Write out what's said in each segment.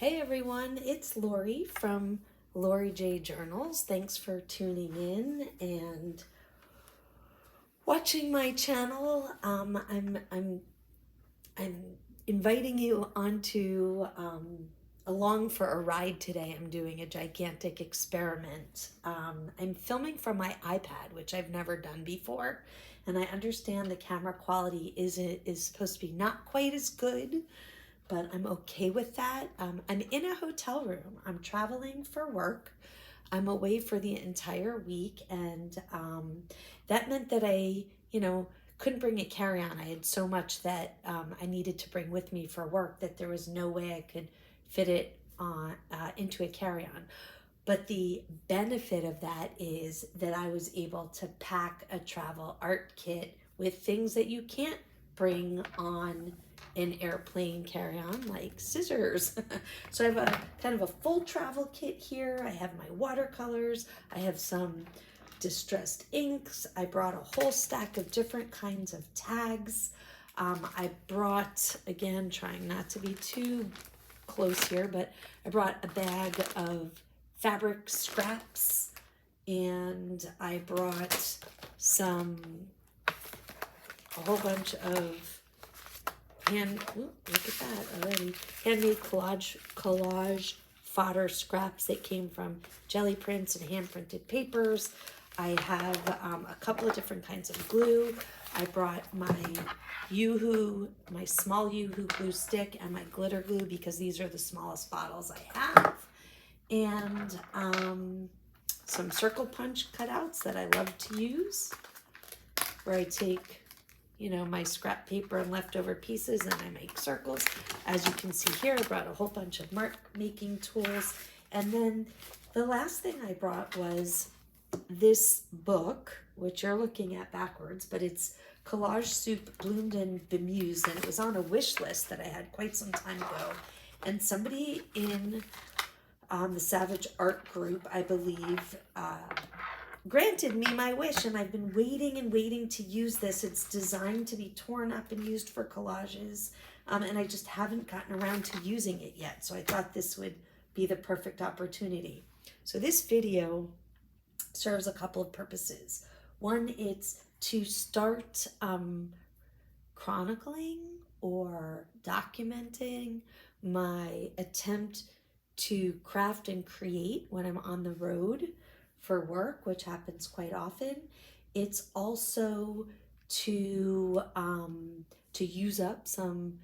Hey everyone, it's Lori from Lori J Journals. Thanks for tuning in and watching my channel. I'm inviting you onto along for a ride today. I'm doing a gigantic experiment. I'm filming from my iPad, which I've never done before, and I understand the camera quality is supposed to be not quite as good, but I'm okay with that. I'm in a hotel room. I'm traveling for work. I'm away for the entire week, and that meant that I couldn't bring a carry-on. I had so much that I needed to bring with me for work that there was no way I could fit it on into a carry-on. But the benefit of that is that I was able to pack a travel art kit with things that you can't bring on an airplane carry-on, like scissors. So I have a kind of a full travel kit here. I have my watercolors. I have some distressed inks. I brought a whole stack of different kinds of tags. I brought, again, trying not to be too close here, but I brought a bag of fabric scraps, and I brought a whole bunch of look at that already, handmade collage fodder scraps that came from jelly prints and hand printed papers. I have a couple of different kinds of glue. I brought my my small Yoo-hoo glue stick and my glitter glue because these are the smallest bottles I have. And some circle punch cutouts that I love to use, where I take my scrap paper and leftover pieces and I make circles. As you can see here, I brought a whole bunch of mark making tools. And then the last thing I brought was this book, which you're looking at backwards, but it's Collage Soup Bloomed and Bemused, and it was on a wish list that I had quite some time ago. And somebody in the Savage Art Group, I believe, granted me my wish, and I've been waiting and waiting to use this. It's designed to be torn up and used for collages, and I just haven't gotten around to using it yet. So I thought this would be the perfect opportunity. So this video serves a couple of purposes. One, it's to start chronicling or documenting my attempt to craft and create when I'm on the road for work, which happens quite often. It's also to use up some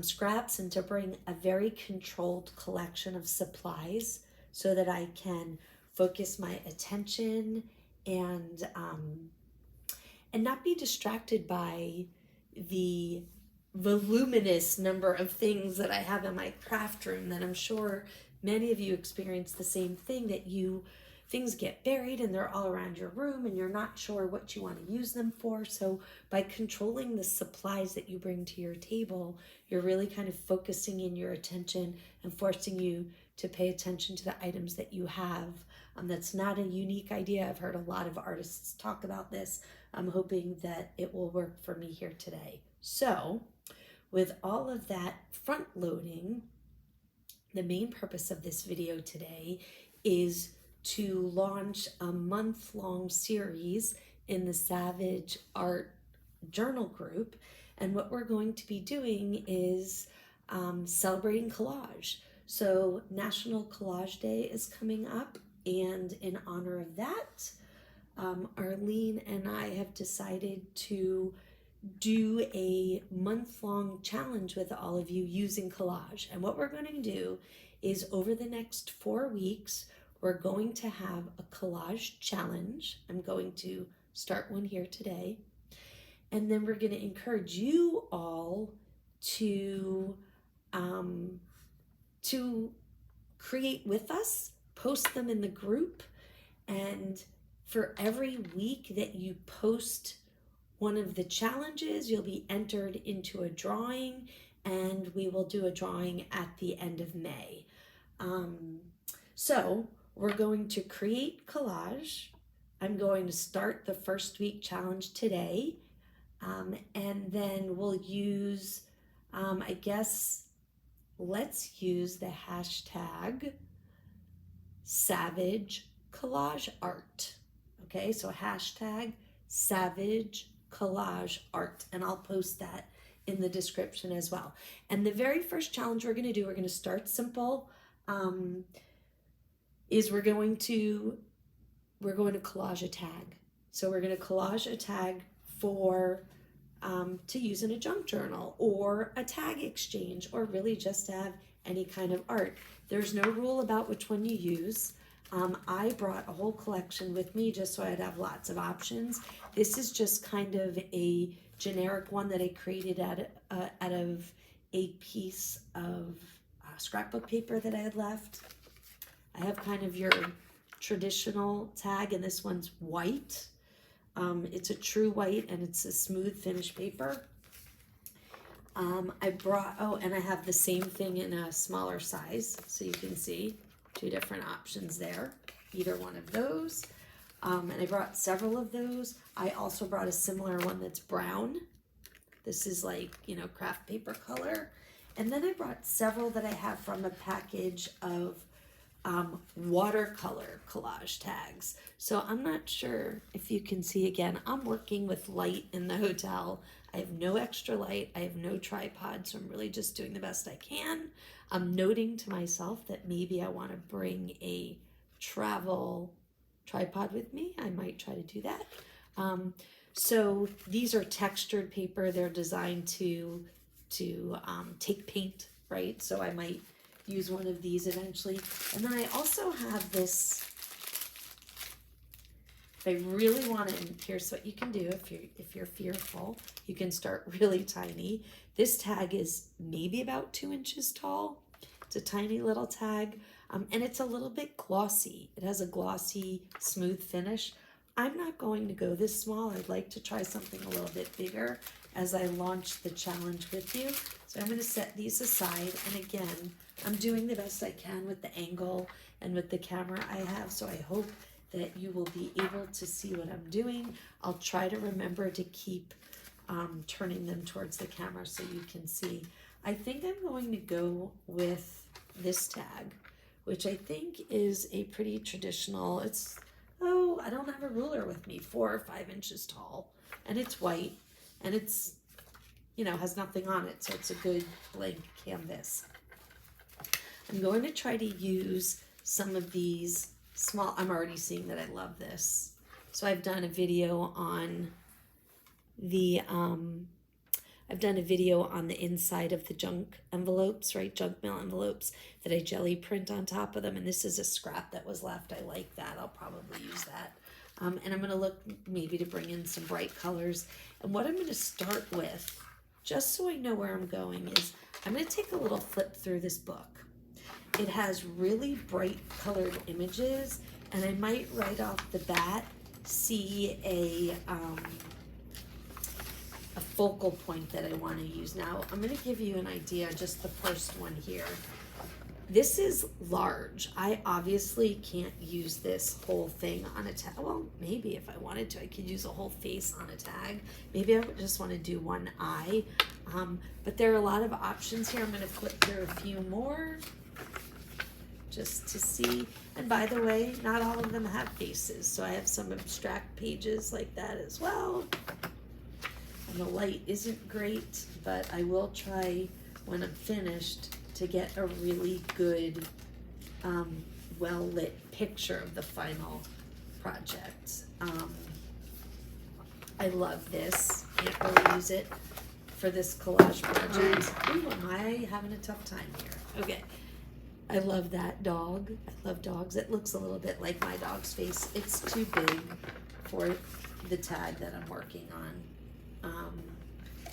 scraps and to bring a very controlled collection of supplies so that I can focus my attention and not be distracted by the voluminous number of things that I have in my craft room, that I'm sure many of you experience the same thing, that things get buried and they're all around your room and you're not sure what you want to use them for. So by controlling the supplies that you bring to your table, you're really kind of focusing in your attention and forcing you to pay attention to the items that you have. That's not a unique idea. I've heard a lot of artists talk about this. I'm hoping that it will work for me here today. So with all of that front loading, the main purpose of this video today is to launch a month-long series in the Savage Art Journal group. And what we're going to be doing is celebrating collage. So National Collage Day is coming up, and in honor of that, Arlene and I have decided to do a month-long challenge with all of you using collage. And what we're going to do is, over the next 4 weeks, we're going to have a collage challenge. I'm going to start one here today. And then we're going to encourage you all to create with us, post them in the group, and for every week that you post one of the challenges, you'll be entered into a drawing, and we will do a drawing at the end of May. So we're going to create collage. I'm going to start the first week challenge today, and then we'll use, I guess, let's use the hashtag Savage Collage Art. Okay, so hashtag Savage Collage Art, and I'll post that in the description as well. And the very first challenge we're going to do, we're going to start simple, is we're going to collage a tag. So we're going to collage a tag for to use in a junk journal or a tag exchange, or really just to have any kind of art. There's no rule about which one you use. I brought a whole collection with me just so I'd have lots of options. This is just kind of a generic one that I created out of a piece of scrapbook paper that I had left. I have kind of your traditional tag, and this one's white. It's a true white, and it's a smooth finish paper. I brought, and I have the same thing in a smaller size, so you can see two different options there, either one of those. And I brought several of those. I also brought a similar one that's brown. This is like, craft paper color. And then I brought several that I have from a package of watercolor collage tags. So I'm not sure if you can see. Again, I'm working with light in the hotel. I have no extra light. I have no tripod, so I'm really just doing the best I can. I'm noting to myself that maybe I want to bring a travel tripod with me. I might try to do that. So these are textured paper. They're designed to take paint, right? So I might use one of these eventually. And then I also have this, if I really want to, and here's what you can do if you're fearful, you can start really tiny. This tag is maybe about 2 inches tall. It's a tiny little tag, and it's a little bit glossy. It has a glossy, smooth finish. I'm not going to go this small. I'd like to try something a little bit bigger as I launch the challenge with you. So I'm going to set these aside, and again, I'm doing the best I can with the angle and with the camera I have, so I hope that you will be able to see what I'm doing. I'll try to remember to keep turning them towards the camera so you can see. I think I'm going to go with this tag, which I think is a pretty traditional, I don't have a ruler with me, 4 or 5 inches tall, and it's white, and it's, has nothing on it, so it's a good blank canvas. I'm going to try to use some of these small, I'm already seeing that I love this. So I've done a video on the, inside of the junk envelopes, right? Junk mail envelopes that I jelly print on top of them. And this is a scrap that was left. I like that. I'll probably use that. And I'm going to look maybe to bring in some bright colors. And what I'm going to start with, just so I know where I'm going, is I'm going to take a little flip through this book. It has really bright colored images, and I might right off the bat see a focal point that I want to use. Now, I'm going to give you an idea, just the first one here. This is large. I obviously can't use this whole thing on a tag. Well, maybe if I wanted to, I could use a whole face on a tag. Maybe I would just want to do one eye. But there are a lot of options here. I'm going to flip through a few more just to see. And by the way, not all of them have faces, so I have some abstract pages like that as well. And the light isn't great, but I will try when I'm finished to get a really good, well-lit picture of the final project. I love this. Can't really use it for this collage project. Ooh, am I having a tough time here? Okay. I love that dog. I love dogs. It looks a little bit like my dog's face. It's too big for the tag that I'm working on.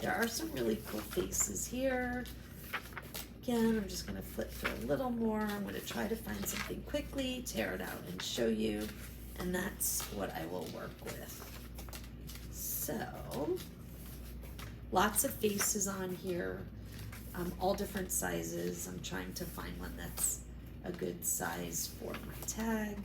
There are some really cool faces here. Again, I'm just going to flip through a little more. I'm going to try to find something quickly, tear it out and show you, and that's what I will work with. So, lots of faces on here, all different sizes. I'm trying to find one that's a good size for my tag.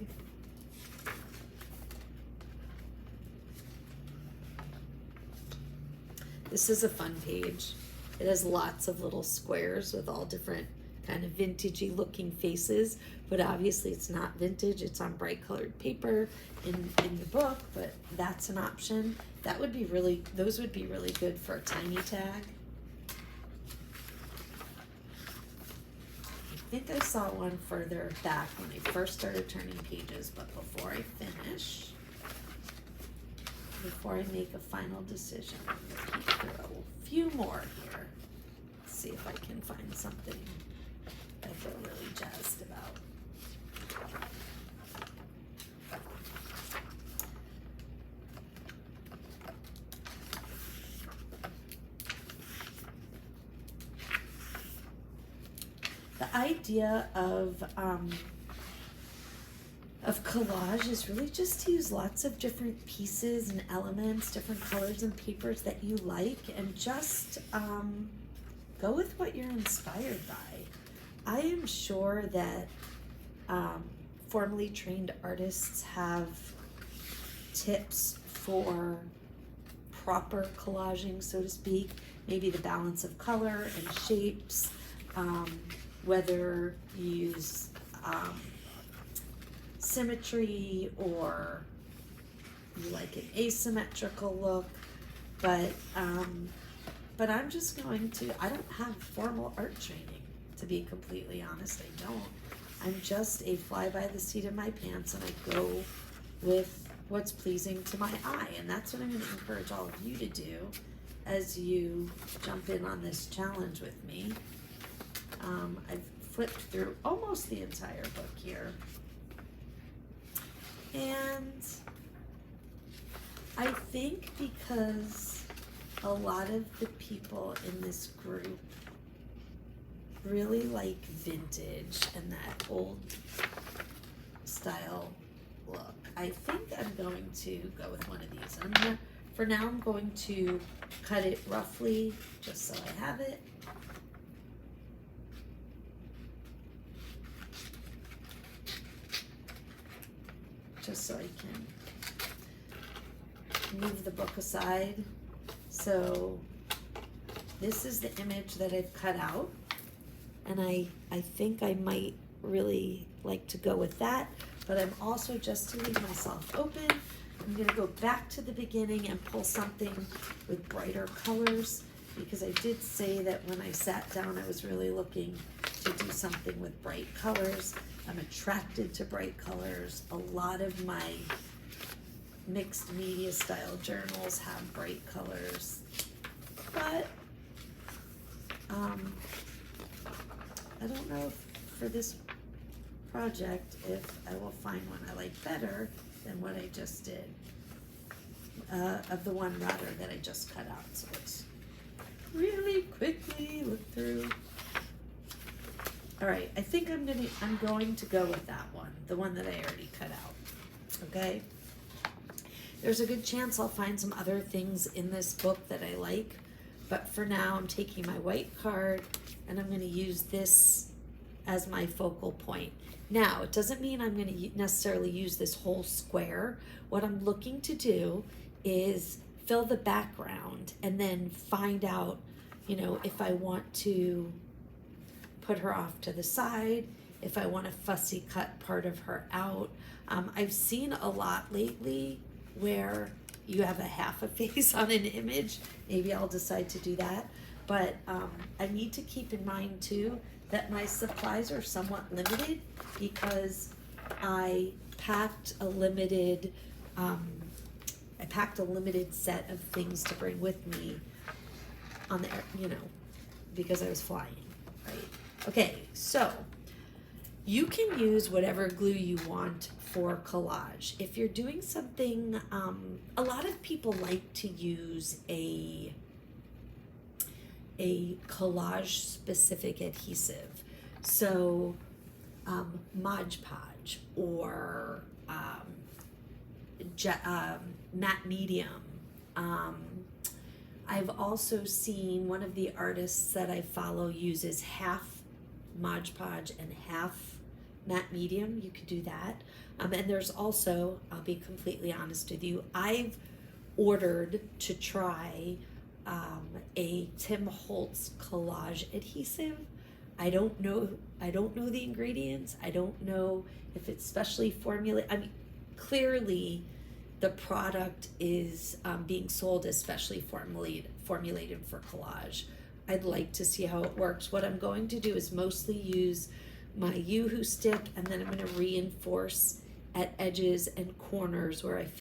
This is a fun page. It has lots of little squares with all different kind of vintagey looking faces, but obviously it's not vintage, it's on bright colored paper in the book, but that's an option. That would be really, those would be really good for a tiny tag. I think I saw one further back when I first started turning pages, but before I finish, before I make a final decision, I'm gonna keep through a few more here. Let's see if I can find something I feel really jazzed about. The idea of collage is really just to use lots of different pieces and elements, different colors and papers that you like, and just go with what you're inspired by. I am sure that formally trained artists have tips for proper collaging, so to speak, maybe the balance of color and shapes, whether you use symmetry or you like an asymmetrical look, but I'm just going to, I don't have formal art training, to be completely honest, I don't. I'm just a fly by the seat of my pants, and I go with what's pleasing to my eye, and that's what I'm going to encourage all of you to do as you jump in on this challenge with me. I've flipped through almost the entire book here, and I think because a lot of the people in this group really like vintage and that old style look, I think I'm going to go with one of these. For now, I'm going to cut it roughly just so I have it. Just so I can move the book aside. So this is the image that I've cut out, and I think I might really like to go with that, but I'm also, just to leave myself open, I'm going to go back to the beginning and pull something with brighter colors, because I did say that when I sat down I was really looking to do something with bright colors. I'm attracted to bright colors. A lot of my mixed media style journals have bright colors, but I don't know if for this project if I will find one I like better than what I just did, of the one rather that I just cut out. So let's really quickly look through. All right, I think I'm going to go with that one, the one that I already cut out. Okay. There's a good chance I'll find some other things in this book that I like, but for now I'm taking my white card and I'm going to use this as my focal point. Now, it doesn't mean I'm going to necessarily use this whole square. What I'm looking to do is fill the background and then find out, you know, if I want to put her off to the side, if I want to fussy cut part of her out. I've seen a lot lately where you have a half a face on an image. Maybe I'll decide to do that. But I need to keep in mind too that my supplies are somewhat limited, because I packed a limited set of things to bring with me on the air, you know, because I was flying, right? Okay, so you can use whatever glue you want for collage. If you're doing something, a lot of people like to use a collage specific adhesive. So Mod Podge or matte medium. I've also seen one of the artists that I follow uses half Mod Podge and half matte medium. You could do that. And there's also, I'll be completely honest with you, I've ordered to try a Tim Holtz collage adhesive. I don't know the ingredients. I don't know if it's specially formulated. I mean, clearly the product is being sold as specially formulated for collage. I'd like to see how it works. What I'm going to do is mostly use my Yoo-hoo stick, and then I'm going to reinforce at edges and corners where I